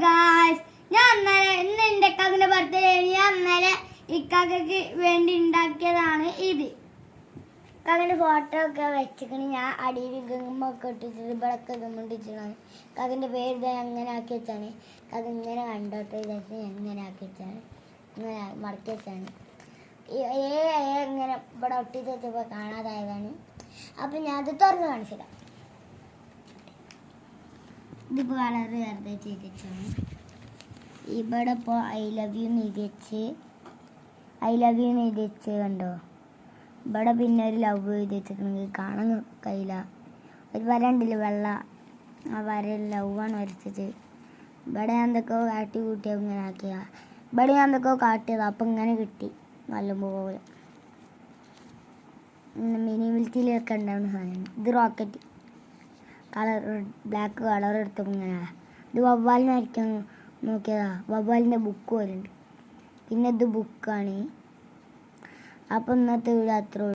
Guys, ഇന്ന് എൻ്റെ ഇക്കാക്കിൻ്റെ birthday. ഞാൻ ഇന്നലെ ഇക്കാക്കയ്ക്ക് വേണ്ടി ഉണ്ടാക്കിയതാണ് ഇത്. ഇക്കാക്കിൻ്റെ ഫോട്ടോ ഒക്കെ വെച്ചിക്കണ്. ഞാൻ അടിയിൽ ഗമ്മൊക്കെ ഇട്ടിട്ട് ഇവിടെയൊക്കെ ഗമ്മിട്ടിട്ടാണ്. ഇക്കാക്കിൻ്റെ പേര് അങ്ങനെ ആക്കി വെച്ചാണ്. അത് ഇങ്ങനെ കണ്ടോട്ടെ വിചാരിച്ച് എങ്ങനെ ആക്കി വെച്ചാണ്, ഇങ്ങനെ മടക്കി വെച്ചാണ്. ഇങ്ങനെ ഇവിടെ ഒട്ടിച്ച് വെച്ചപ്പോൾ കാണാതായതാണ്. അപ്പം ഞാൻ അത് തുറന്ന് കാണിച്ചില്ല. ഇതിപ്പോൾ കളറ് വെറുതെ ചെയ്തിട്ടാണ്. ഇവിടെ ഇപ്പോൾ ഐ ലവ് യു എഴുതി വെച്ച് കണ്ടോ. ഇവിടെ പിന്നെ ഒരു ലവ് എഴുതി വെച്ചിട്ടുണ്ടെങ്കിൽ കാണാൻ കഴിയില്ല. ഒരു വര ഉണ്ടല്ലോ വെള്ള, ആ വര ലവാണ് വരച്ചത്. ഇവിടെ ഞാൻ എന്തൊക്കെയോ കാട്ടി കൂട്ടിയ ഇങ്ങനെ ആക്കിയ. ഇവിടെ ഞാൻ എന്തൊക്കെയോ കാട്ടിയത്, അപ്പം ഇങ്ങനെ കിട്ടി നല്ലപോലെ. മിനി മിൽക്കിലൊക്കെ ഉണ്ടാവുന്ന സാധനം. ഇത് റോക്കറ്റ് കളർ, ബ്ലാക്ക് കളർ എടുത്തപ്പോൾ ഇങ്ങനെ. ഇത് വവ്വാലിനെ വരയ്ക്കാൻ നോക്കിയതാ. വവ്വാലിൻ്റെ ബുക്ക് പോലെ ഉണ്ട്. പിന്നെ ഇത് ബുക്കാണ്. അപ്പം ഇന്നത്തെ വീഡിയോ അത്രേ ഉള്ളൂ.